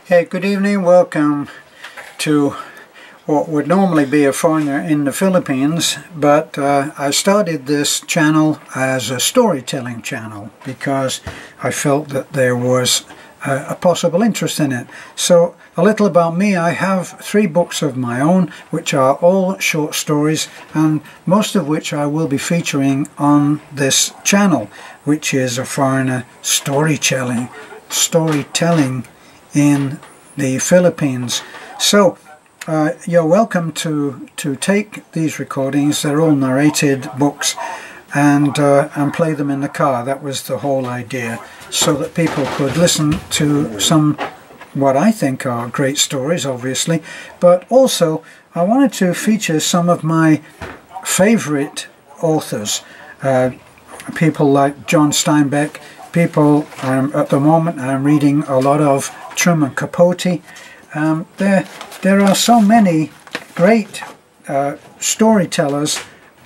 Hey, good evening. Welcome to what would normally be a foreigner in the Philippines, but I started this channel as a storytelling channel because I felt that there was a possible interest in it. So a little about me: I have 3 books of my own, which are all short stories, and most of which I will be featuring on this channel, which is a foreigner storytelling in the Philippines. So you're welcome to take these recordings. They're all narrated books, and play them in the car. That was the whole idea, so that people could listen to some what I think are great stories, obviously, but also I wanted to feature some of my favorite authors, people like John Steinbeck, people at the moment I'm reading a lot of Truman Capote. There are so many great storytellers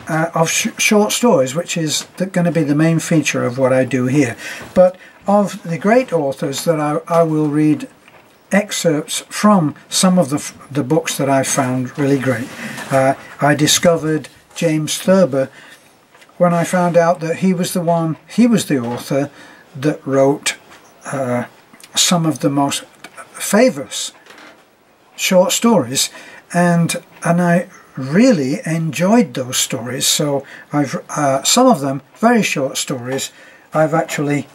of short stories, which is going to be the main feature of what I do here. But of the great authors that I will read excerpts from some of the books that I found really great. I discovered James Thurber when I found out that he was the author that wrote some of the most famous short stories, and I really enjoyed those stories. So I've some of them very short stories I've actually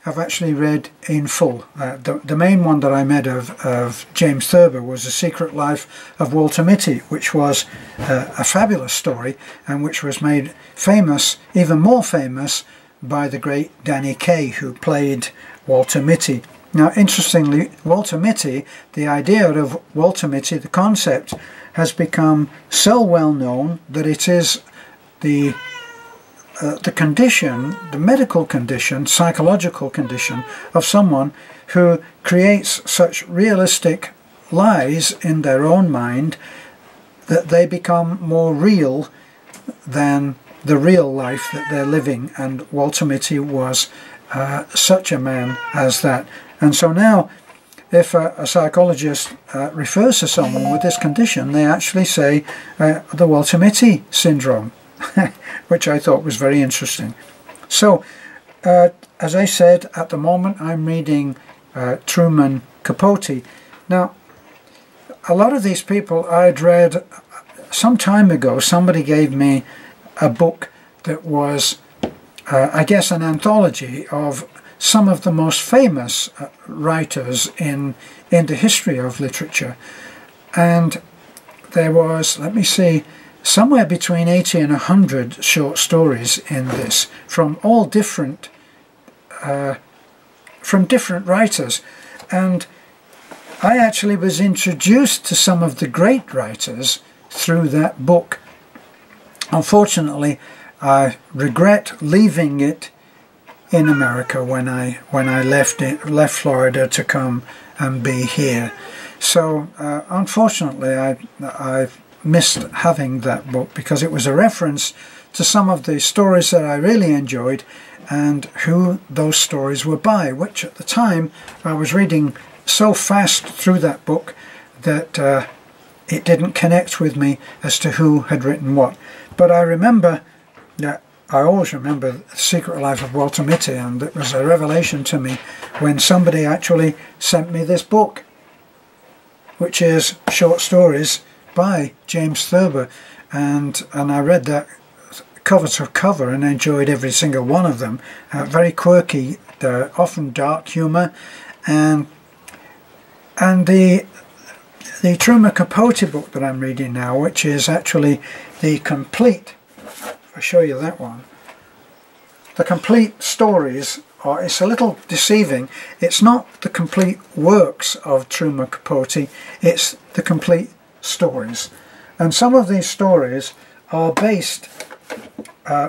read in full. The main one that I made of James Thurber was The Secret Life of Walter Mitty, which was a fabulous story, and which was made famous, even more famous, by the great Danny Kaye, who played Walter Mitty. Now, interestingly, Walter Mitty, the idea of Walter Mitty, the concept, has become so well known that it is the condition, the medical condition, psychological condition of someone who creates such realistic lies in their own mind that they become more real than the real life that they're living. And Walter Mitty was such a man as that. And so now, if a psychologist refers to someone with this condition, they actually say the Walter Mitty syndrome, which I thought was very interesting. So, as I said, at the moment I'm reading Truman Capote. Now, a lot of these people I'd read some time ago. Somebody gave me a book that was, I guess, an anthology of some of the most famous writers in the history of literature. And there was, let me see, somewhere between 80 and 100 short stories in this, from all different writers. And I actually was introduced to some of the great writers through that book. Unfortunately, I regret leaving it in America when I left Florida to come and be here. So unfortunately, I missed having that book, because it was a reference to some of the stories that I really enjoyed and who those stories were by, which at the time I was reading so fast through that book that it didn't connect with me as to who had written what. But I remember that I always remember The Secret Life of Walter Mitty, and it was a revelation to me when somebody actually sent me this book, which is short stories by James Thurber, and I read that cover to cover and enjoyed every single one of them. Very quirky, often dark humour, and the Truman Capote book that I'm reading now, which is actually the complete, if I show you that one, the complete stories, or it's a little deceiving, it's not the complete works of Truman Capote, it's the complete stories. And some of these stories are based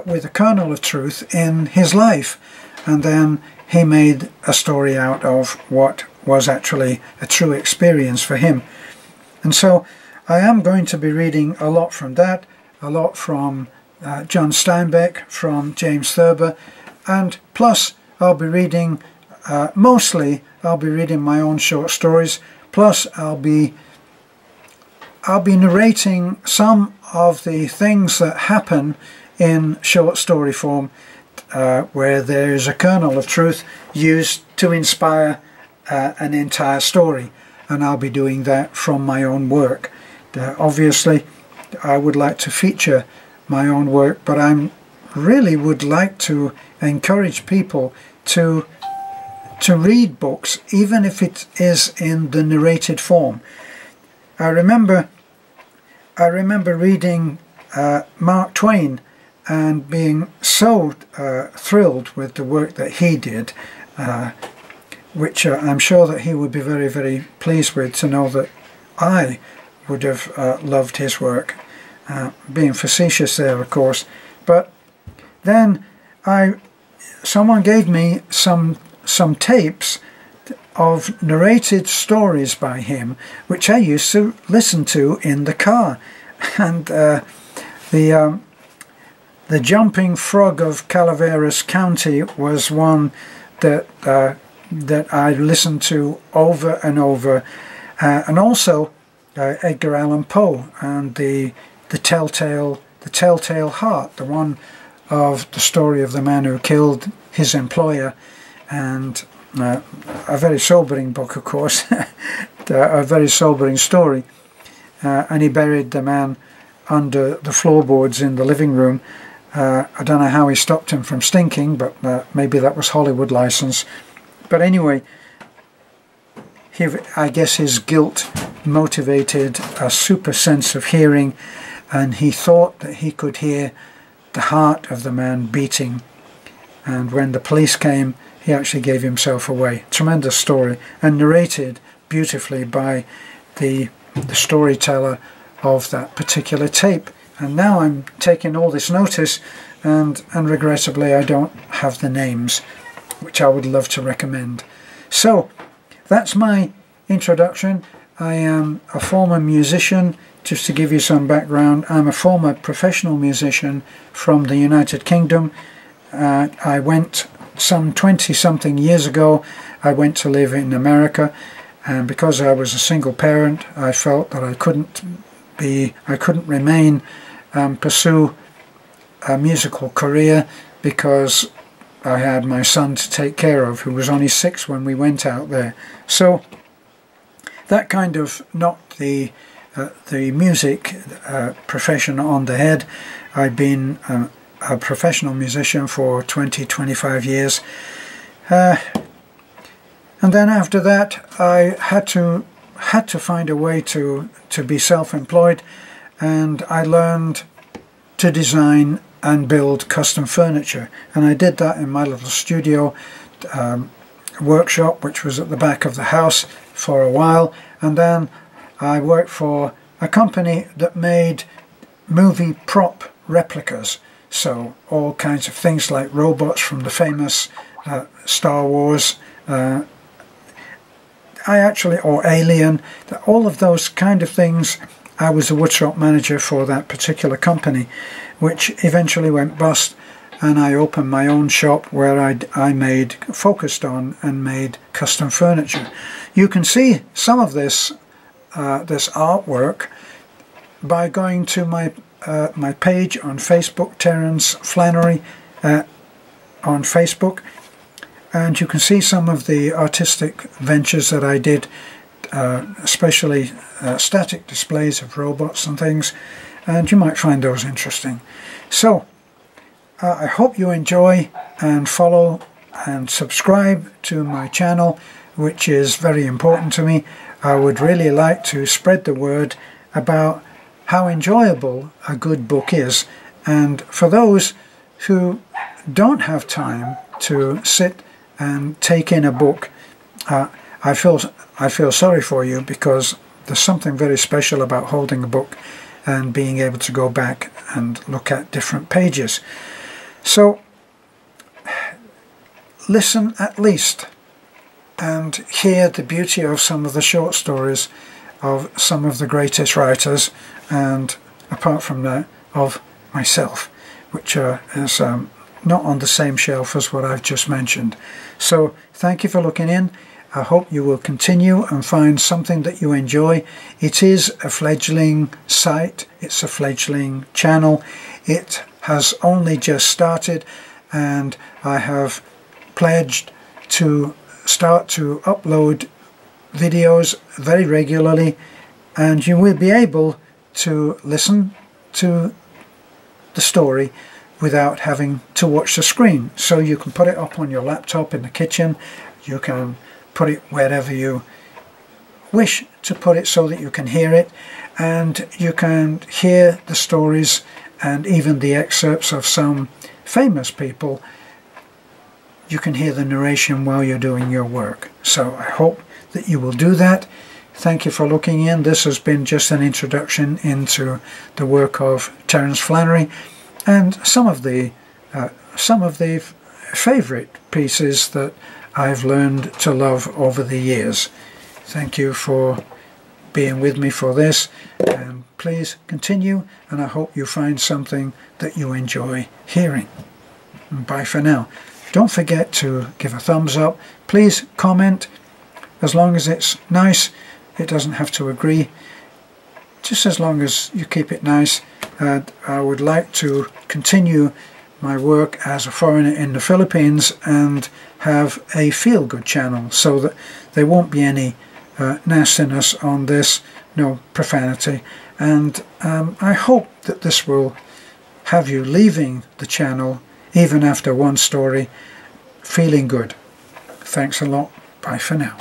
with a kernel of truth in his life, and then he made a story out of what was actually a true experience for him. And so I am going to be reading a lot from that, a lot from John Steinbeck, from James Thurber, and plus I'll be reading mostly I'll be reading my own short stories, plus I'll be narrating some of the things that happen in short story form, where there is a kernel of truth used to inspire an entire story, and I'll be doing that from my own work. Obviously, I would like to feature my own work, but I really would like to encourage people to read books, even if it is in the narrated form. I remember reading Mark Twain and being so thrilled with the work that he did, which I'm sure that he would be very, very pleased with, to know that I would have loved his work. Being facetious there, of course. But then someone gave me some tapes of narrated stories by him, which I used to listen to in the car. And the Jumping Frog of Calaveras County was one that I listened to over and over, and also Edgar Allan Poe and the Telltale Heart, the one of the story of the man who killed his employer, and a very sobering book, of course, a very sobering story. And he buried the man under the floorboards in the living room. I don't know how he stopped him from stinking, but maybe that was Hollywood license. But anyway, I guess his guilt motivated a super sense of hearing, and he thought that he could hear the heart of the man beating. And when the police came, he actually gave himself away. Tremendous story, and narrated beautifully by the storyteller of that particular tape. And now I'm taking all this notice, and regrettably I don't have the names, which I would love to recommend. So that's my introduction. I am a former musician. Just to give you some background, I'm a former professional musician from the United Kingdom. I went some 20-something years ago, I went to live in America, and because I was a single parent, I felt that I couldn't remain pursue a musical career, because I had my son to take care of, who was only 6 when we went out there. So that kind of knocked the music profession on the head. I've been a professional musician for 20-25 years, and then after that I had to find a way to be self-employed, and I learned to design and build custom furniture, and I did that in my little studio workshop, which was at the back of the house, for a while. And then I worked for a company that made movie prop replicas, so all kinds of things like robots from the famous Star Wars, or Alien, all of those kind of things. I was the woodshop manager for that particular company, which eventually went bust, and I opened my own shop where I focused on and made custom furniture. You can see some of this artwork by going to my page on Facebook, Terence Flannery on Facebook, and you can see some of the artistic ventures that I did, especially static displays of robots and things, and you might find those interesting. So I hope you enjoy and follow and subscribe to my channel, which is very important to me. I would really like to spread the word about how enjoyable a good book is, and for those who don't have time to sit and take in a book, I feel sorry for you, because there's something very special about holding a book and being able to go back and look at different pages. So listen at least and hear the beauty of some of the short stories of some of the greatest writers, and apart from that, of myself, which is not on the same shelf as what I've just mentioned. So thank you for looking in, I hope you will continue and find something that you enjoy. It is a fledgling site, it's a fledgling channel. It has only just started, and I have pledged to start to upload videos very regularly, and you will be able to listen to the story without having to watch the screen. So you can put it up on your laptop in the kitchen, you can put it wherever you wish to put it so that you can hear it, and you can hear the stories and even the excerpts of some famous people. You can hear the narration while you're doing your work. So I hope that you will do that. Thank you for looking in. This has been just an introduction into the work of Terence Flannery and some of the favourite pieces that I've learned to love over the years. Thank you for being with me for this, and please continue, and I hope you find something that you enjoy hearing. And bye for now. Don't forget to give a thumbs up. Please comment, as long as it's nice. It doesn't have to agree, just as long as you keep it nice. And I would like to continue my work as a foreigner in the Philippines and have a feel-good channel, so that there won't be any nastiness on this, no profanity. And I hope that this will have you leaving the channel, even after one story, feeling good. Thanks a lot. Bye for now.